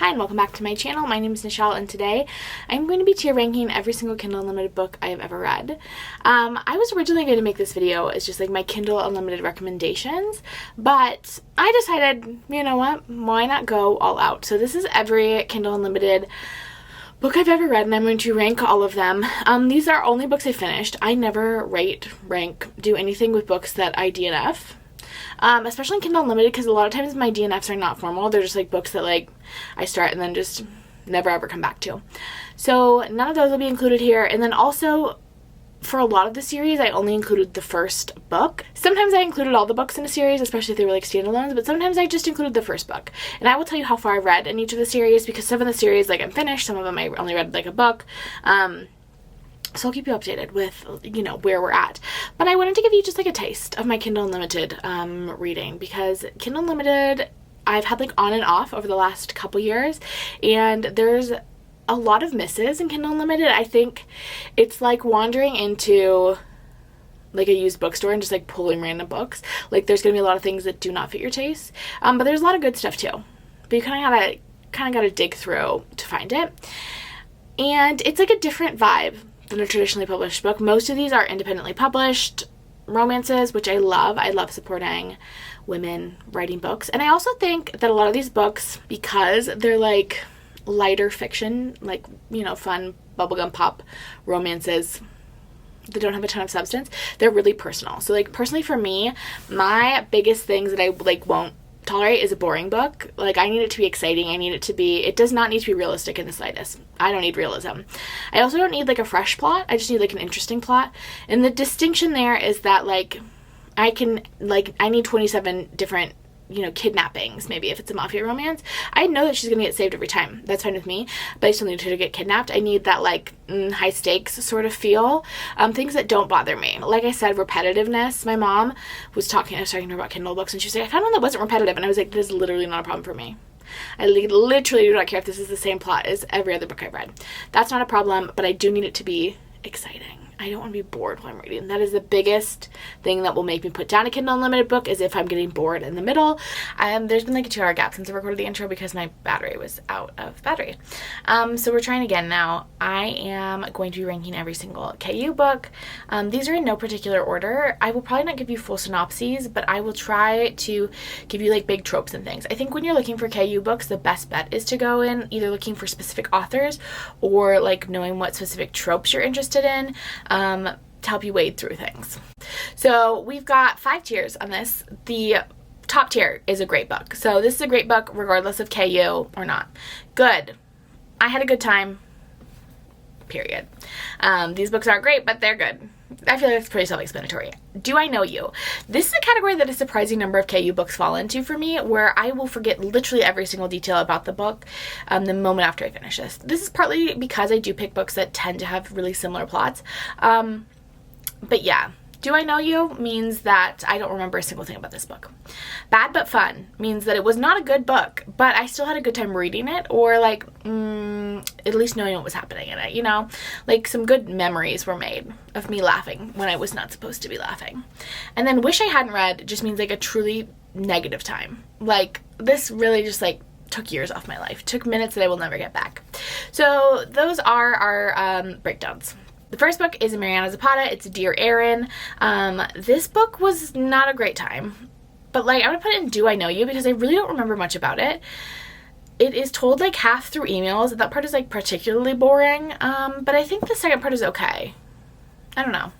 Hi and welcome back to my channel. My name is Nichelle and today I'm going to be tier ranking every single Kindle Unlimited book I have ever read. I was originally going to make this video as just like my Kindle Unlimited recommendations, but I decided, you know what, why not go all out? So this is every Kindle Unlimited book I've ever read and I'm going to rank all of them. These are only books I finished. I never rate, rank, do anything with books that I DNF. Especially in Kindle Unlimited, because a lot of times my DNFs are not formal. They're just like books that like I start and then just never ever come back to. So none of those will be included here. And then also for a lot of the series I only included the first book. Sometimes I included all the books in a series, especially if they were like standalones, but sometimes I just included the first book. And I will tell you how far I've read in each of the series, because some of the series like I'm finished, some of them I only read like a book. So I'll keep you updated with, you know, where we're at. But I wanted to give you just like a taste of my Kindle Unlimited reading, because Kindle Unlimited I've had like on and off over the last couple years, and there's a lot of misses in Kindle Unlimited. I think it's like wandering into like a used bookstore and just like pulling random books. Like there's gonna be a lot of things that do not fit your taste, but there's a lot of good stuff too. But you kind of gotta dig through to find it, and it's like a different vibe than a traditionally published book. Most of these are independently published romances, which I love. I love supporting women writing books. And I also think that a lot of these books, because they're like lighter fiction, like, you know, fun bubblegum pop romances that don't have a ton of substance, they're really personal. So like personally for me, my biggest things that I like won't tolerate is a boring book. Like I need it to be exciting. I need it to be, it does not need to be realistic in the slightest. I don't need realism. I also don't need like a fresh plot. I just need like an interesting plot. And the distinction there is that like I need 27 different, you know, kidnappings, maybe if it's a mafia romance. I know that she's gonna get saved every time. That's fine with me, but I still need her to get kidnapped. I need that like high stakes sort of feel. Things that don't bother me. Like I said, repetitiveness. My mom I was talking to her about Kindle books, and she was like, I found one that wasn't repetitive, and I was like, this is literally not a problem for me. I literally do not care if this is the same plot as every other book I've read. That's not a problem, but I do need it to be exciting. I don't want to be bored while I'm reading. That is the biggest thing that will make me put down a Kindle Unlimited book, is if I'm getting bored in the middle. There's been like a 2-hour gap since I recorded the intro because my battery was out of battery. So we're trying again now. I am going to be ranking every single KU book. These are in no particular order. I will probably not give you full synopses, but I will try to give you like big tropes and things. I think when you're looking for KU books, the best bet is to go in either looking for specific authors or like knowing what specific tropes you're interested in, to help you wade through things. So we've got 5 tiers on this. The top tier is a great book. So this is a great book regardless of KU or not. Good. I had a good time. Period. These books aren't great, but they're good. I feel like it's pretty self-explanatory. Do I Know You? This is a category that a surprising number of KU books fall into for me, where I will forget literally every single detail about the book the moment after I finish this. This is partly because I do pick books that tend to have really similar plots. But yeah. Do I Know You means that I don't remember a single thing about this book. Bad But Fun means that it was not a good book, but I still had a good time reading it, or like at least knowing what was happening in it, you know? Like some good memories were made of me laughing when I was not supposed to be laughing. And then Wish I Hadn't Read just means like a truly negative time. Like this really just like took years off my life, took minutes that I will never get back. So those are our breakdowns. The first book is Mariana Zapata. It's Dear Erin. This book was not a great time, but like I'm gonna put it in Do I Know You because I really don't remember much about it. It is told like half through emails. That part is like particularly boring, but I think the second part is okay. I don't know.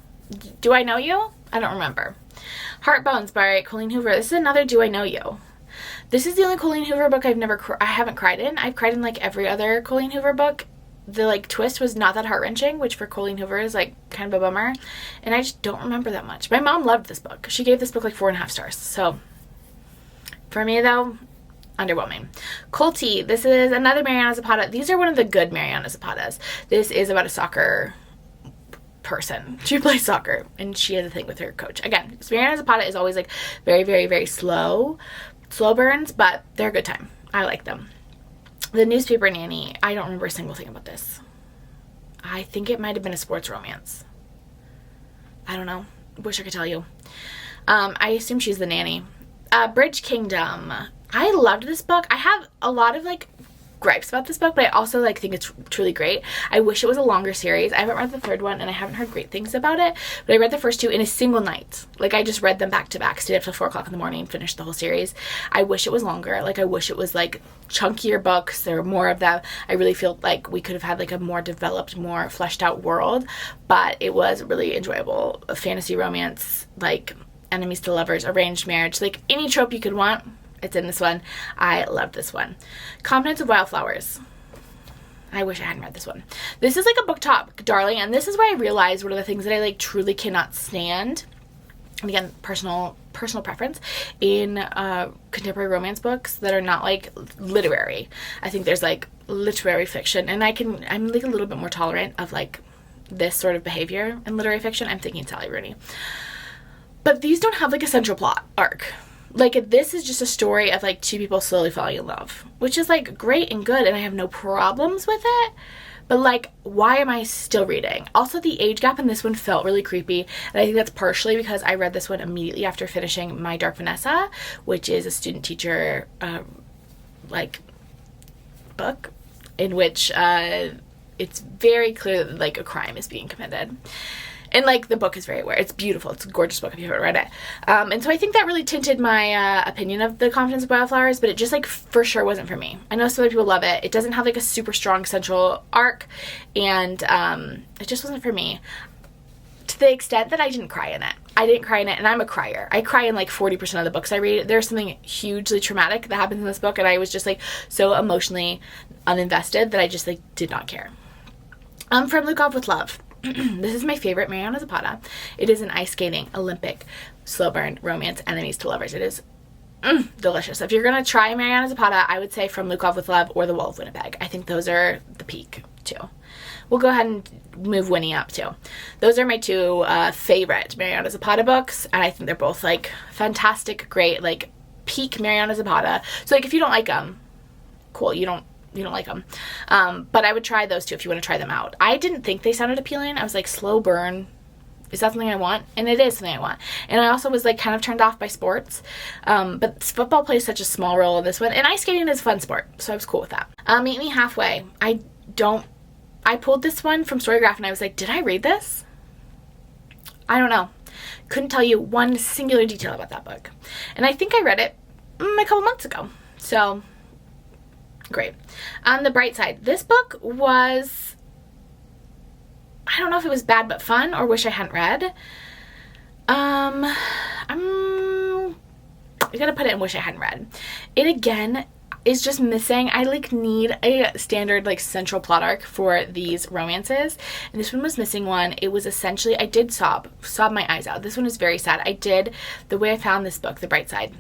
Do I Know You? I don't remember. Heart Bones by Colleen Hoover. This is another Do I Know You. This is the only Colleen Hoover book I haven't cried in. I've cried in like every other Colleen Hoover book. The like twist was not that heart-wrenching, which for Colleen Hoover is like kind of a bummer, and I just don't remember that much. My mom loved this book. She gave this book like 4.5 stars. So for me though, underwhelming. Colty. This is another Mariana Zapata. These are one of the good Mariana Zapatas. This is about a soccer person. She plays soccer and she has a thing with her coach. Again, Mariana Zapata is always like very, very, very slow burns, but they're a good time. I like them. The Newspaper Nanny. I don't remember a single thing about this. I think it might have been a sports romance. I don't know. Wish I could tell you. I assume she's the nanny. Bridge Kingdom. I loved this book. I have a lot of like gripes about this book, but I also like think it's truly great. I wish it was a longer series. I haven't read the third one and I haven't heard great things about it, but I read the first two in a single night. Like I just read them back to back, stayed up till 4 o'clock in the morning, finished the whole series. I wish it was longer. Like I wish it was like chunkier books. There were more of them. I really feel like we could have had like a more developed, more fleshed out world, but it was really enjoyable. A fantasy romance, like enemies to lovers, arranged marriage, like any trope you could want. It's in this one. I loved this one. Confidence of Wildflowers. I wish I hadn't read this one. This is like a book top darling, and this is where I realized one of the things that I like truly cannot stand, and again, personal preference, in contemporary romance books that are not like literary. I think there's like literary fiction, and I'm like a little bit more tolerant of like this sort of behavior in literary fiction. I'm thinking Sally Rooney. But these don't have like a central plot arc. Like, this is just a story of, like, two people slowly falling in love, which is, like, great and good, and I have no problems with it, but, like, why am I still reading? Also, the age gap in this one felt really creepy, and I think that's partially because I read this one immediately after finishing My Dark Vanessa, which is a student-teacher, like, book, in which it's very clear that, like, a crime is being committed. And, like, the book is very aware. It's beautiful. It's a gorgeous book if you haven't read it. And so I think that really tinted my opinion of The Confidence of Wildflowers, but it just, like, for sure wasn't for me. I know some other people love it. It doesn't have, like, a super strong central arc, and it just wasn't for me. To the extent that I didn't cry in it. I didn't cry in it, and I'm a crier. I cry in, like, 40% of the books I read. There's something hugely traumatic that happens in this book, and I was just, like, so emotionally uninvested that I just, like, did not care. From Luke Off with Love. This is my favorite Mariana Zapata. It is an ice skating, Olympic, slow burn, romance, enemies to lovers. It is delicious. If you're going to try Mariana Zapata, I would say From Luke Off with Love or The Wall of Winnipeg. I think those are the peak, too. We'll go ahead and move Winnie up, too. Those are my two favorite Mariana Zapata books, and I think they're both, like, fantastic, great, like, peak Mariana Zapata. So, like, if you don't like them, cool, you don't like them. But I would try those two if you want to try them out. I didn't think they sounded appealing. I was like, slow burn. Is that something I want? And it is something I want. And I also was like kind of turned off by sports. But football plays such a small role in this one. And ice skating is a fun sport. So I was cool with that. Meet Me Halfway. I pulled this one from Storygraph and I was like, did I read this? I don't know. Couldn't tell you one singular detail about that book. And I think I read it a couple months ago. So great. On the bright side, this book was, I don't know if it was bad but fun or wish I hadn't read. I gotta put it in wish I hadn't read. It again is just missing. I like need a standard like central plot arc for these romances, and this one was missing one. It was essentially, I did sob my eyes out. This one is very sad. The way I found this book, The Bright Side,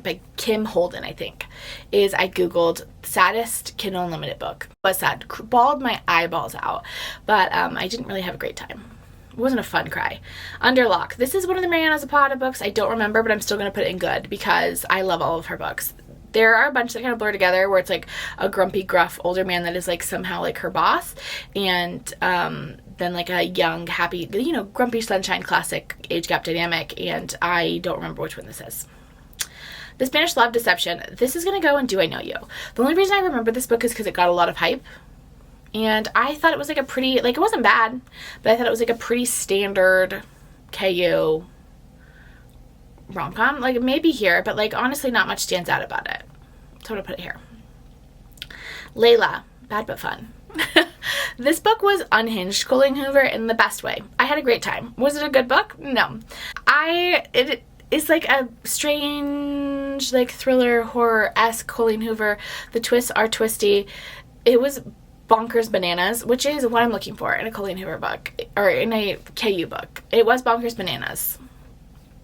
by Kim Holden, I think, is I googled saddest Kindle Unlimited book. It was sad. Bawled my eyeballs out, but I didn't really have a great time. It wasn't a fun cry. Underlock. This is one of the Mariana Zapata books. I don't remember, but I'm still going to put it in good because I love all of her books. There are a bunch that kind of blur together where it's like a grumpy, gruff older man that is like somehow like her boss, and then like a young, happy, grumpy sunshine classic age gap dynamic, and I don't remember which one this is. The Spanish Love Deception. This is going to go in Do I Know You? The only reason I remember this book is because it got a lot of hype. And I thought it was like a pretty, like it wasn't bad, but I thought it was like a pretty standard KU rom-com. Like maybe here, but like honestly not much stands out about it. So I'm going to put it here. Layla. Bad but fun. This book was unhinged Colleen Hoover in the best way. I had a great time. Was it a good book? No. It's like a strange, like, thriller, horror-esque Colleen Hoover. The twists are twisty. It was bonkers bananas, which is what I'm looking for in a Colleen Hoover book, or in a KU book. It was bonkers bananas.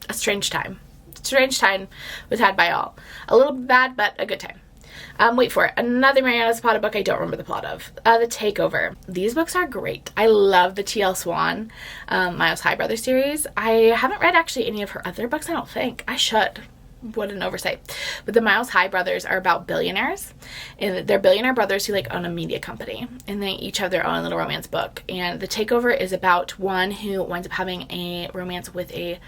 A strange time. Strange time was had by all. A little bad, but a good time. Wait for it. Another Mariana Zapata book I don't remember the plot of. The Takeover. These books are great. I love the T.L. Swan, Miles High Brothers series. I haven't read actually any of her other books, I don't think. I should. What an oversight. But the Miles High brothers are about billionaires, and they're billionaire brothers who like own a media company, and they each have their own little romance book. And the takeover is about one who winds up having a romance with a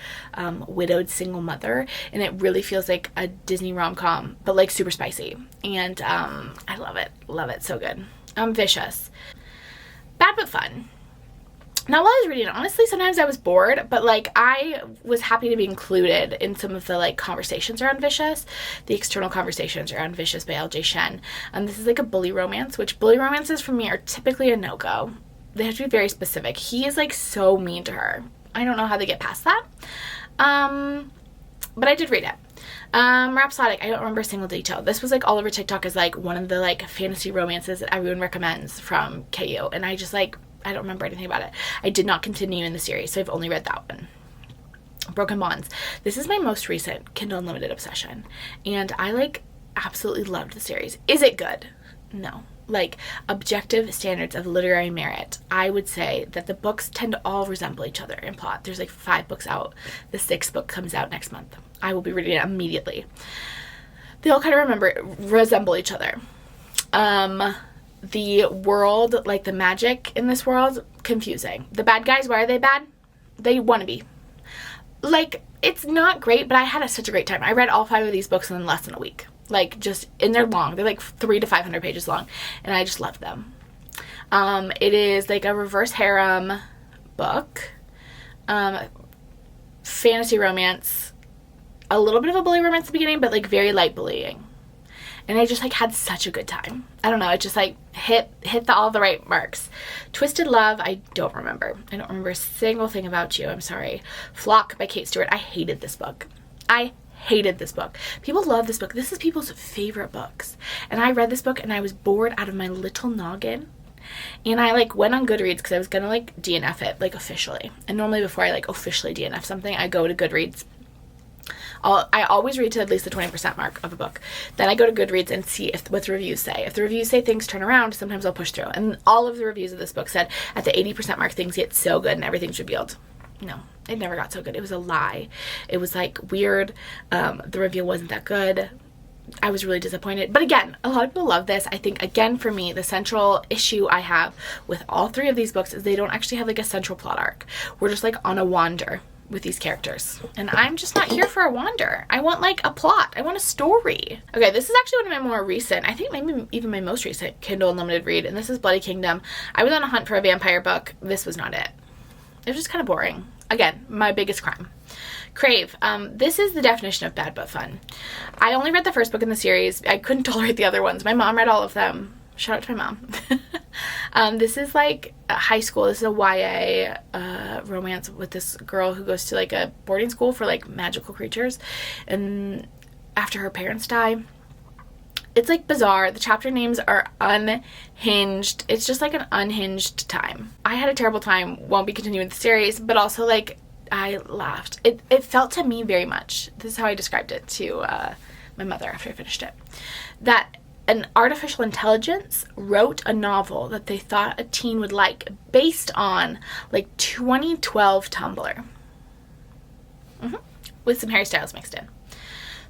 widowed single mother, and it really feels like a Disney rom-com, but like super spicy. And I love it, so good. Vicious. Bad but fun. Now, while I was reading it, honestly, sometimes I was bored, but, like, I was happy to be included in some of the, like, conversations around Vicious. The external conversations around Vicious by L.J. Shen. This is, like, a bully romance, which bully romances for me are typically a no-go. They have to be very specific. He is, like, so mean to her. I don't know how they get past that. But I did read it. Rhapsodic, I don't remember a single detail. This was, like, all over TikTok as, like, one of the, like, fantasy romances that everyone recommends from KU. And I just, like, I don't remember anything about it. I did not continue in the series, so I've only read that one. Broken Bonds. This is my most recent Kindle Unlimited obsession, and I, like, absolutely loved the series. Is it good? No. Like, objective standards of literary merit, I would say that the books tend to all resemble each other in plot. There's, like, 5 books out. The 6th book comes out next month. I will be reading it immediately. They all kind of resemble each other. The world, like the magic in this world, confusing. The bad guys, why are they bad? They want to be. Like, it's not great, but I had such a great time. I read all 5 of these books in less than a week. Like, just, and they're long. They're like 300 to 500 pages long, and I just loved them. It is like a reverse harem book. Fantasy romance. A little bit of a bully romance at the beginning, but like very light bullying. And I just, like, had such a good time. I don't know. It just, like, hit all the right marks. Twisted Love, I don't remember. I don't remember a single thing about you. I'm sorry. Flock by Kate Stewart. I hated this book. People love this book. This is people's favorite books. And I read this book, and I was bored out of my little noggin. And I, like, went on Goodreads because I was going to, like, DNF it, like, officially. And normally before I, like, officially DNF something, I go to Goodreads. I always read to at least the 20% mark of a book. Then I go to Goodreads and see what the reviews say. If the reviews say things turn around, sometimes I'll push through. And all of the reviews of this book said at the 80% mark, things get so good and everything's revealed. No, it never got so good. It was a lie. It was, like, weird. The review wasn't that good. I was really disappointed. But again, a lot of people love this. I think, again, for me, the central issue I have with all 3 of these books is they don't actually have, like, a central plot arc. We're just, like, on a wander with these characters, and I'm just not here for a wander. I want, like, a plot. I want a story. Okay, this is actually one of my more recent, I think maybe even my most recent Kindle Unlimited read, and this is Bloody Kingdom. I was on a hunt for a vampire book. This was not it. It was just kind of boring. Again, my biggest crime. Crave. This is the definition of bad but fun. I only read the first book in the series. I couldn't tolerate the other ones. My mom read all of them. Shout out to my mom. This is like high school. This is a YA romance with this girl who goes to, like, a boarding school for, like, magical creatures, and after her parents die, it's, like, bizarre. The chapter names are unhinged. It's just, like, an unhinged time. I had a terrible time. Won't be continuing the series, but also, like, I laughed. It felt to me very much, this is how I described it to my mother after I finished it, that an artificial intelligence wrote a novel that they thought a teen would like based on, like, 2012 Tumblr. With some Harry Styles mixed in.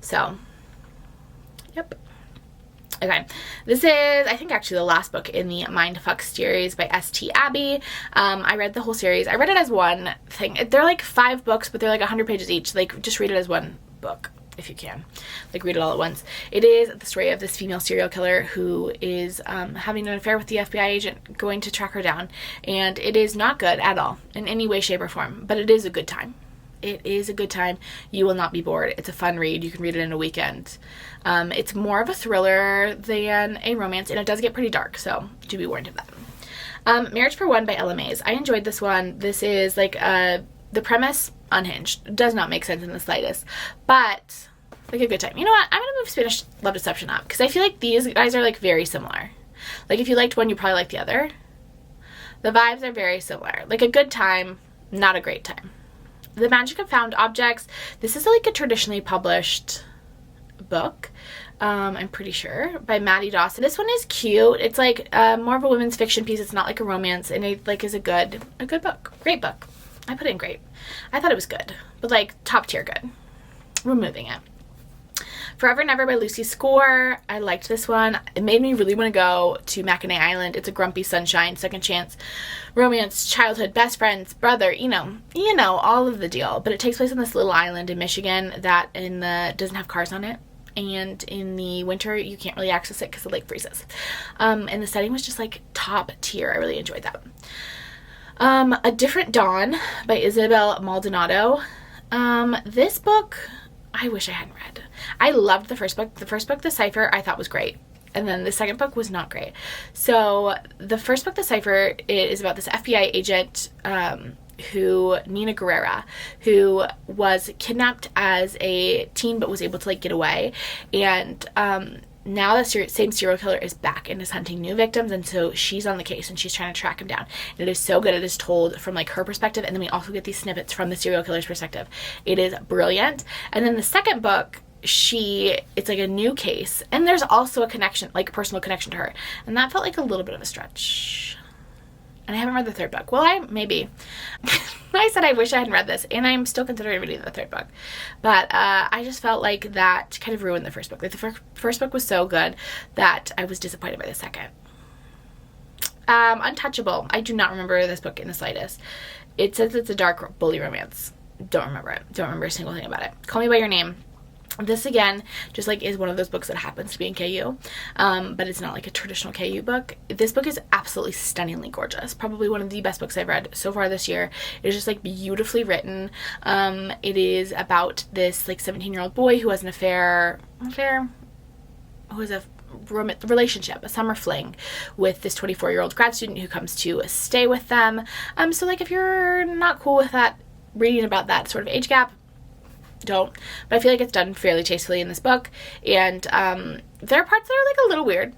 So, yep. Okay, this is, I think, actually the last book in the Mindfuck series by S.T. Abbey. I read the whole series. I read it as one thing. They're, like, 5 books, but they're, like, 100 pages each. Like, just read it as one book, if you can. Like, read it all at once. It is the story of this female serial killer who is having an affair with the FBI agent, going to track her down. And it is not good at all, in any way, shape, or form. But it is a good time. It is a good time. You will not be bored. It's a fun read. You can read it in a weekend. It's more of a thriller than a romance, and it does get pretty dark, so do be warned of that. Marriage for One by Ella Mays. I enjoyed this one. This is, like, the premise, unhinged. Does not make sense in the slightest, but, like, a good time. You know what? I'm going to move Spanish Love Deception up, because I feel like these guys are, like, very similar. Like, if you liked one, you probably like the other. The vibes are very similar. Like, a good time, not a great time. The Magic of Found Objects. This is, like, a traditionally published book, I'm pretty sure, by Maddie Dawson. This one is cute. It's, like, more of a women's fiction piece. It's not, like, a romance, and it, like, is a good book. Great book. I put it in great. I thought it was good, but, like, top tier good. We're moving it. Forever and Ever by Lucy Score. I liked this one. It made me really want to go to Mackinac Island. It's a grumpy sunshine, second chance, romance, childhood, best friends, brother, you know, all of the deal. But it takes place on this little island in Michigan that doesn't have cars on it. And in the winter, you can't really access it because the lake freezes. And the setting was just like top tier. I really enjoyed that. A Different Dawn by Isabel Maldonado. This book, I wish I hadn't read. I loved the first book. The first book, The Cipher, I thought was great. And then the second book was not great. So the first book, The Cipher, is about this FBI agent, Nina Guerrera, who was kidnapped as a teen but was able to like get away, and now the same serial killer is back and is hunting new victims, and so she's on the case and she's trying to track him down. And it is so good. It is told from like her perspective, and then we also get these snippets from the serial killer's perspective. It is brilliant. And then the second book, it's like a new case, and there's also a connection, like a personal connection to her, and that felt like a little bit of a stretch. And I haven't read the third book. Well, maybe. I said I wish I hadn't read this, and I'm still considering reading the third book. But I just felt like that kind of ruined the first book. Like the first book was so good that I was disappointed by the second. Untouchable. I do not remember this book in the slightest. It says it's a dark bully romance. Don't remember it. Don't remember a single thing about it. Call Me by Your Name. This again just like is one of those books that happens to be in KU, but it's not like a traditional KU book. This book is absolutely stunningly gorgeous. Probably one of the best books I've read so far this year. It is just like beautifully written. It is about this like 17-year-old boy who has an relationship, a summer fling with this 24-year-old grad student who comes to stay with them. So like if you're not cool with that, reading about that sort of age gap, don't. But I feel like it's done fairly tastefully in this book, and there are parts that are like a little weird.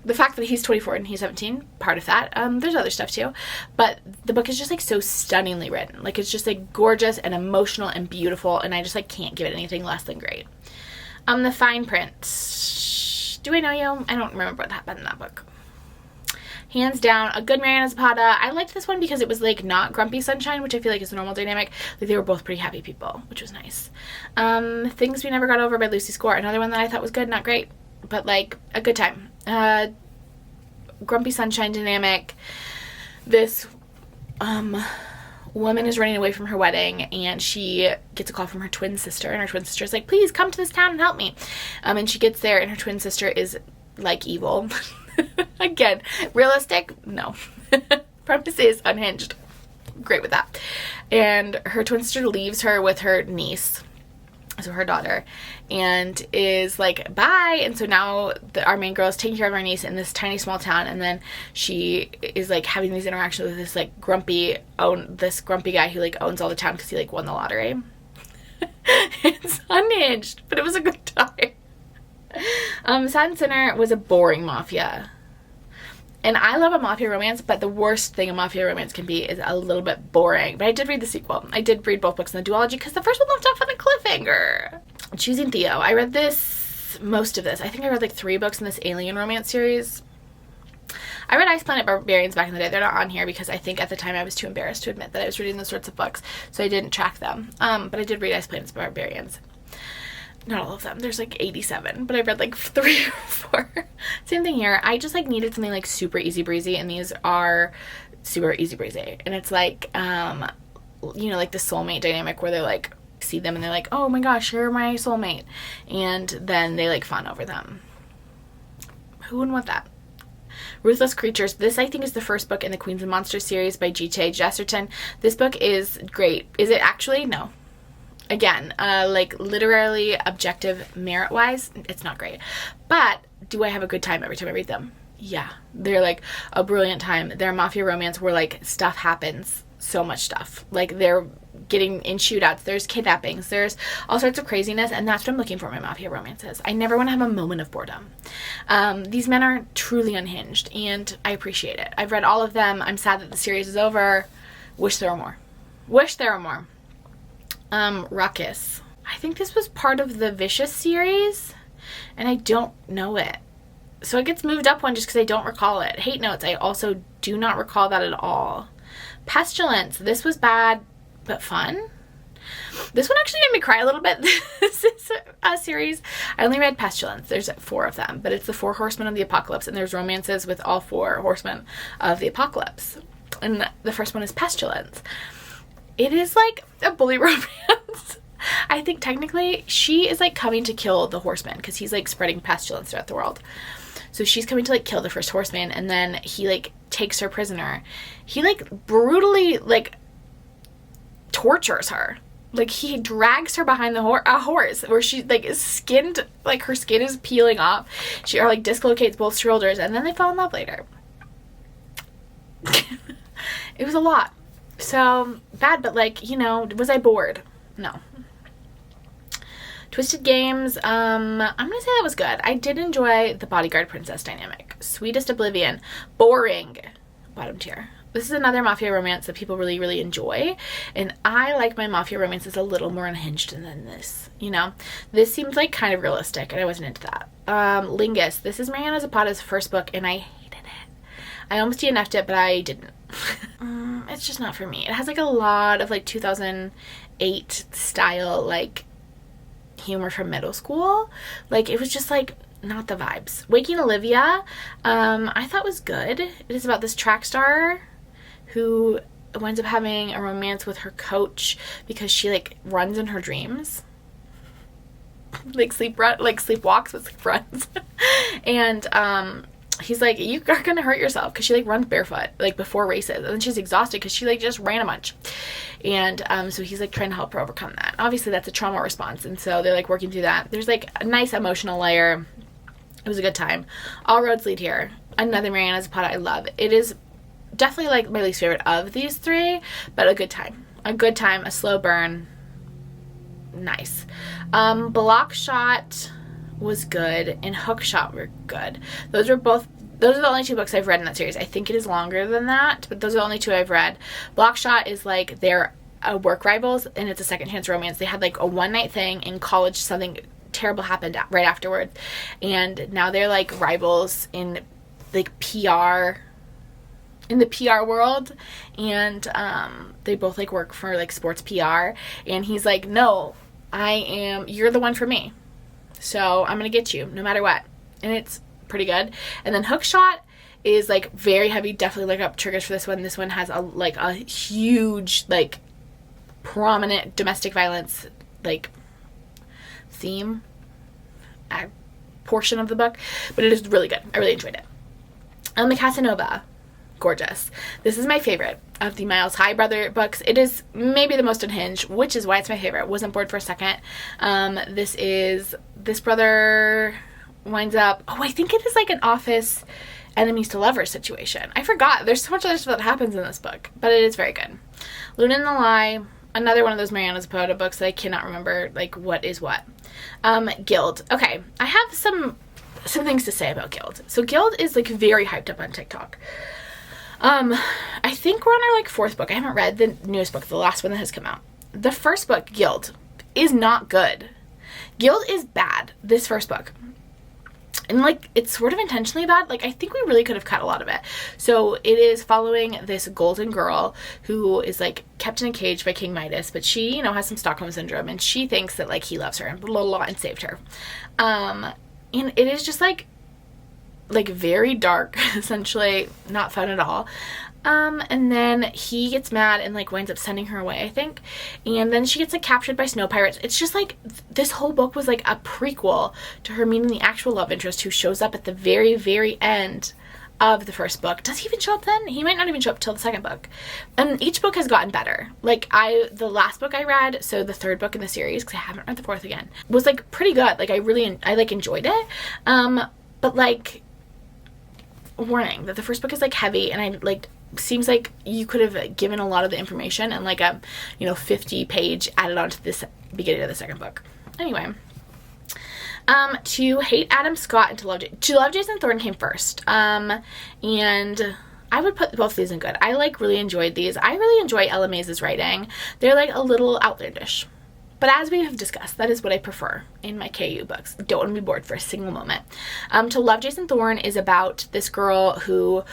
The fact that he's 24 and he's 17, part of that. There's other stuff too, but the book is just like so stunningly written. Like it's just like gorgeous and emotional and beautiful, and I just like can't give it anything less than great. The Fine Print. Do I Know You? I don't remember what happened in that book. Hands down, A Good Mariana Zapata. I liked this one because it was like not grumpy sunshine, which I feel like is a normal dynamic. Like they were both pretty happy people, which was nice. Things We Never Got Over by Lucy Score. Another one that I thought was good, not great, but like a good time. Grumpy sunshine dynamic. This woman is running away from her wedding, and she gets a call from her twin sister, and her twin sister is like, please come to this town and help me. And she gets there, and her twin sister is like evil. Again, realistic? No. Premise is unhinged. Great with that. And her twin sister leaves her with her niece, so her daughter, and is like, bye. And so now our main girl is taking care of our niece in this tiny small town, and then she is like having these interactions with this like grumpy guy who like owns all the town because he like won the lottery. It's unhinged, but it was a good time. Sad and Sinner was a boring mafia. And I love a mafia romance, but the worst thing a mafia romance can be is a little bit boring. But I did read the sequel. I did read both books in the duology because the first one left off on a cliffhanger. Choosing Theo. I read most of this. I think I read like 3 books in this alien romance series. I read Ice Planet Barbarians back in the day. They're not on here because I think at the time I was too embarrassed to admit that I was reading those sorts of books, so I didn't track them. But I did read Ice Planet Barbarians. Not all of them. There's like 87, but I read like 3 or 4. Same thing here. I just like needed something like super easy breezy, and these are super easy breezy. And it's like, you know, like the soulmate dynamic where they like see them and they're like, oh my gosh, you're my soulmate. And then they like fawn over them. Who wouldn't want that? Ruthless Creatures. This I think is the first book in the Queens and Monsters series by G.T. Jesterton. This book is great. Is it actually? No. Again, like literally objective merit wise, it's not great. But do I have a good time every time I read them? Yeah. They're like a brilliant time. They're a mafia romance where like stuff happens. So much stuff. Like they're getting in shootouts. There's kidnappings. There's all sorts of craziness. And that's what I'm looking for in my mafia romances. I never want to have a moment of boredom. These men are truly unhinged, and I appreciate it. I've read all of them. I'm sad that the series is over. Wish there were more. Wish there were more. Ruckus. I think this was part of the Vicious series, and I don't know it. So it gets moved up one just because I don't recall it. Hate Notes. I also do not recall that at all. Pestilence. This was bad, but fun. This one actually made me cry a little bit. This is a series. I only read Pestilence. There's 4 of them, but it's the 4 horsemen of the apocalypse, and there's romances with all 4 horsemen of the apocalypse. And the first one is Pestilence. It is like a bully romance. I think technically she is like coming to kill the horseman because he's like spreading pestilence throughout the world. So she's coming to like kill the first horseman, and then he like takes her prisoner. He like brutally like tortures her. Like he drags her behind a horse where she like is skinned, like her skin is peeling off. She like dislocates both shoulders, and then they fall in love later. It was a lot. So bad, but like, you know, was I bored? No. Twisted Games, I'm gonna say that was good. I did enjoy the bodyguard princess dynamic. Sweetest Oblivion, boring. Bottom tier. This is another mafia romance that people really, really enjoy, and I like my mafia romances a little more unhinged than this, you know? This seems like kind of realistic, and I wasn't into that. Lingus, this is Mariana Zapata's first book, and I hated it. I almost DNF'd it, but I didn't. It's just not for me. It has like a lot of like 2008 style like humor from middle school. Like it was just like not the vibes. Waking Olivia, I thought was good. It is about this track star who winds up having a romance with her coach because she like runs in her dreams. Like sleepwalks, but sleep runs. And he's like, you are gonna hurt yourself, because she like runs barefoot like before races, and then she's exhausted because she like just ran a bunch. And so he's like trying to help her overcome that. Obviously that's a trauma response, and so they're like working through that. There's like a nice emotional layer. It was a good time. All roads lead here. Another Mariana Zapata I love. It is definitely like my least favorite of these 3, but a good time. A good time, a slow burn. Nice. Block Shot was good, and Hook Shot were good. Those are the only 2 books I've read in that series. I think it is longer than that, but those are the only 2 I've read. Block Shot is like they're work rivals, and it's a second chance romance. They had like a one-night thing in college. Something terrible happened right afterwards, and now they're like rivals in like PR, in the PR world, and they both like work for like sports PR, and he's like, no, you're the one for me, so I'm gonna get you no matter what. And it's pretty good. And then Hook Shot is like very heavy. Definitely look up triggers for this one. This one has a huge like prominent domestic violence like theme portion of the book, but it is really good. I really enjoyed it. The Casanova, gorgeous. This is my favorite of the Miles High brother books. It is maybe the most unhinged, which is why it's my favorite. Wasn't bored for a second. This brother winds up, I think it is like an office enemies to lovers situation. I forgot. There's so much other stuff that happens in this book, but it is very good. Luna and the Lie, another one of those Mariana Zapata books that I cannot remember like what is what. Guild. Okay, I have some things to say about Guild. So Guild is like very hyped up on TikTok. I think we're on our like 4th book. I haven't read the newest book, the last one that has come out. The first book, Guild, is not good. Guild is bad, this first book. And like it's sort of intentionally bad. Like I think we really could have cut a lot of it. So it is following this golden girl who is like kept in a cage by King Midas, but she, you know, has some Stockholm syndrome, and she thinks that like he loves her and blah blah blah and saved her. And it is just like very dark, essentially not fun at all. And then he gets mad and like winds up sending her away, I think. And then she gets like captured by snow pirates. It's just like this whole book was like a prequel to her meeting the actual love interest who shows up at the very, very end of the first book. Does he even show up then? He might not even show up till the second book. And each book has gotten better. Like the last book I read, so the 3rd book in the series, because I haven't read the 4th again, was like pretty good. Like I like enjoyed it. But like, warning that the first book is like heavy, and I like seems like you could have given a lot of the information and like a 50-page added on to this beginning of the second book. Anyway, To Hate Adam Scott and To Love Jason Thorne came first, and I would put both of these in good. I like really enjoyed these. I really enjoy Ella Mays's writing. They're like a little outlandish. But as we have discussed, that is what I prefer in my KU books. Don't want to be bored for a single moment. To Love Jason Thorne is about this girl who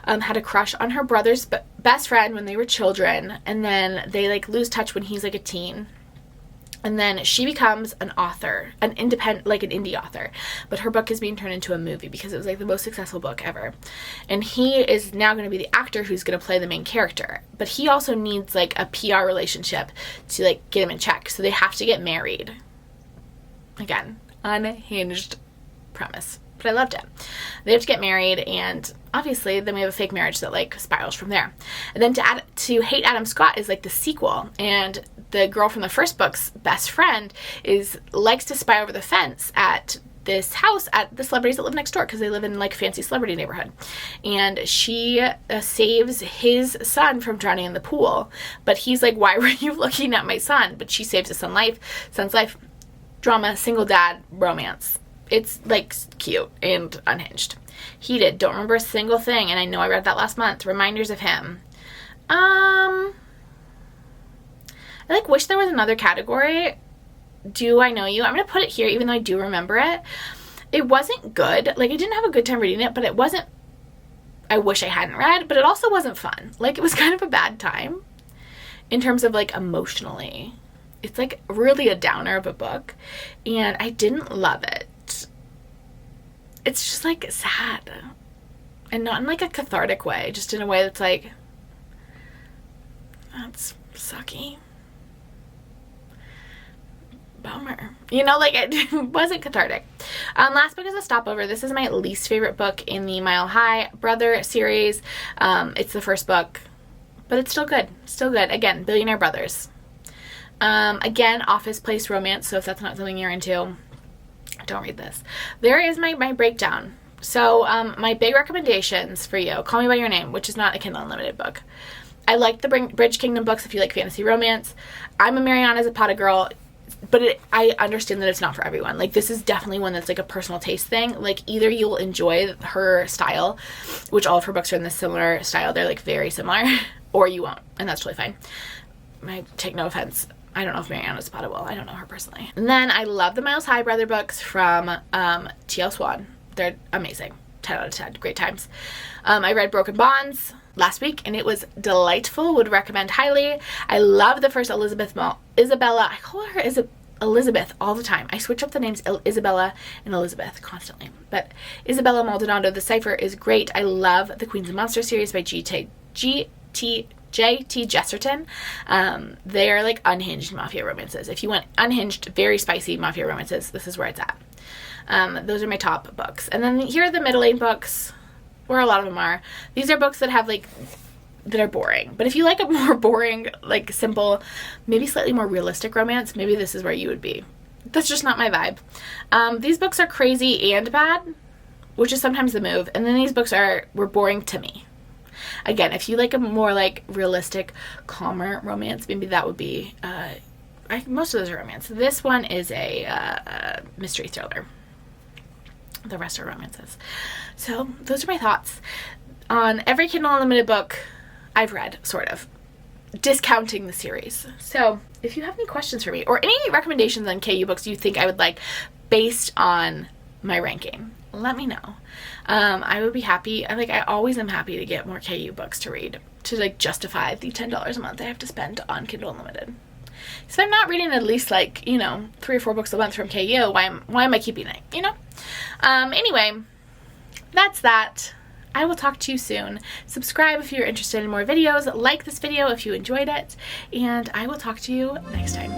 had a crush on her brother's best friend when they were children, and then they like lose touch when he's like a teen. And then she becomes an author, an independent, like an indie author. But her book is being turned into a movie because it was like the most successful book ever. And he is now going to be the actor who's going to play the main character. But he also needs like a PR relationship to like get him in check. So they have to get married. Again, unhinged premise. But I loved it. They have to get married, and obviously then we have a fake marriage that like spirals from there. And then to Hate Adam Scott is like the sequel, and the girl from the first book's best friend likes to spy over the fence at this house at the celebrities that live next door because they live in like fancy celebrity neighborhood. And she saves his son from drowning in the pool, but he's like, why were you looking at my son? But she saves his son's life. Drama, single dad, romance. It's like cute and unhinged. Heated, don't remember a single thing, and I know I read that last month. Reminders of Him. I like wish there was another category. Do I Know You? I'm gonna put it here even though I do remember it. It wasn't good. Like, I didn't have a good time reading it, but it wasn't, I wish I hadn't read, but it also wasn't fun. Like, it was kind of a bad time in terms of like emotionally. It's like really a downer of a book, and I didn't love it. It's just like sad, and not in like a cathartic way, just in a way that's like, that's sucky. Bummer. You know, like it wasn't cathartic. Last book is a stopover. This is my least favorite book in the Mile High Brother series. It's the first book, but it's still good. Still good. Again, Billionaire Brothers. Again, office place romance, so if that's not something you're into, don't read this. There is my breakdown. So, my big recommendations for you. Call Me By Your Name, which is not a Kindle Unlimited book. I like the Bridge Kingdom books if you like fantasy romance. I'm a Mariana Zapata girl, but I understand that it's not for everyone. Like, this is definitely one that's like a personal taste thing. Like, either you'll enjoy her style, which all of her books are in this similar style. They're like very similar, or you won't, and that's totally fine. I take no offense. I don't know if Mariana Zapata will. I don't know her personally. And then I love the Miles High Brother books from T.L. Swan. They're amazing. 10 out of 10. Great times. I read Broken Bonds last week, and it was delightful. Would recommend highly. I love the first Isabella. I call her Elizabeth all the time. I switch up the names Isabella and Elizabeth constantly. But Isabella Maldonado, The Cipher, is great. I love the Queens and Monsters series by J.T. Jesterton. They're like unhinged mafia romances. If you want unhinged, very spicy mafia romances, this is where it's at. Those are my top books. And then here are the middle-aged books, where a lot of them are. These are books that have like, that are boring. But if you like a more boring, like simple, maybe slightly more realistic romance, maybe this is where you would be. That's just not my vibe. These books are crazy and bad, which is sometimes the move. And then these books were boring to me. Again, if you like a more like realistic, calmer romance, maybe that would be, most of those are romance. This one is a mystery thriller. The rest are romances. So those are my thoughts on every Kindle Unlimited book I've read, sort of, discounting the series. So if you have any questions for me or any recommendations on KU books you think I would like based on my ranking, let me know. I would be happy. I always am happy to get more KU books to read to like justify the $10 a month I have to spend on Kindle Unlimited. So I'm not reading at least like, 3 or 4 books a month from KU. Why am I keeping it? Anyway, that's that. I will talk to you soon. Subscribe if you're interested in more videos. Like this video if you enjoyed it. And I will talk to you next time.